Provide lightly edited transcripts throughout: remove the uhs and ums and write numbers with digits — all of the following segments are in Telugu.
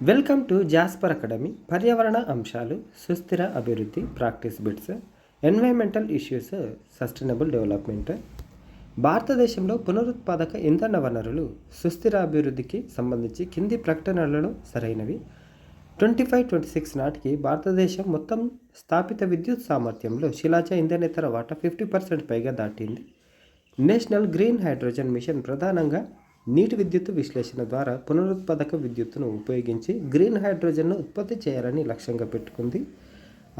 Welcome to Jasper academy. పర్యావరణ అంశాలు, సుస్థిర అభివృద్ధి, practice bits, environmental issues, sustainable development. భారతదేశంలో పునరుత్పాదక ఇంధన వనరులు, సుస్థిర అభివృద్ధికి సంబంధించి కింది ప్రకటనలలో సరైనవి. 25-26 నాటికి భారతదేశం మొత్తం స్థాపిత విద్యుత్ సామర్థ్యంలో శిలాజ ఇంధనేతర వాటా 50% పైగా దాటింది. నేషనల్ గ్రీన్ హైడ్రోజన్ మిషన్ ప్రధానంగా నీటి విద్యుత్తు విశ్లేషణ ద్వారా పునరుత్పాదక విద్యుత్తును ఉపయోగించి గ్రీన్ హైడ్రోజన్ను ఉత్పత్తి చేయాలని లక్ష్యంగా పెట్టుకుంది.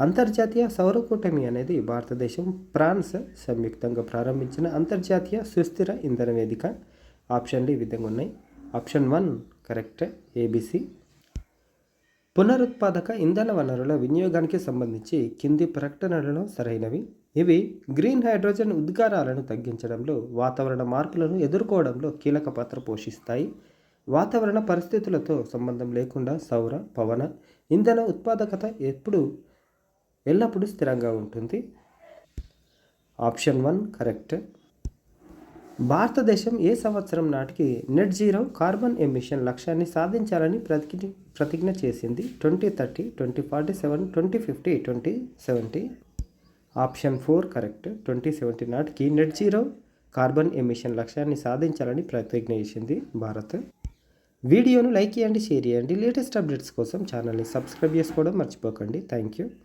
అంతర్జాతీయ సౌర కూటమి అనేది భారతదేశం, ఫ్రాన్స్ సంయుక్తంగా ప్రారంభించిన అంతర్జాతీయ సుస్థిర ఇంధన వేదిక. ఆప్షన్లు ఈ విధంగా ఉన్నాయి. Option 1 correct, ABC. పునరుత్పాదక ఇంధన వనరుల వినియోగానికి సంబంధించి కింది ప్రకటనలలో సరైనవి. ఇవి గ్రీన్ హైడ్రోజన్ ఉద్గారాలను తగ్గించడంలో, వాతావరణ మార్పులను ఎదుర్కోవడంలో కీలక పాత్ర పోషిస్తాయి. వాతావరణ పరిస్థితులతో సంబంధం లేకుండా సౌర, పవన ఇంధన ఉత్పాదకత ఎల్లప్పుడూ స్థిరంగా ఉంటుంది. Option 1 correct. భారతదేశం ఏ సంవత్సరం నాటికి నెట్ జీరో కార్బన్ ఎమిషన్ లక్ష్యాన్ని సాధించాలని ప్రతిజ్ఞ చేసింది? 2030, 2047, 2050, 2070. Option 4 correct. 2070 నాటికి నెట్ జీరో కార్బన్ ఎమిషన్ లక్ష్యాన్ని సాధించాలని ప్రతిజ్ఞ చేసింది భారత్. వీడియోను లైక్ చేయండి, షేర్ చేయండి. లేటెస్ట్ అప్డేట్స్ కోసం ఛానల్ని సబ్స్క్రైబ్ చేసుకోవడం మర్చిపోకండి. Thank you.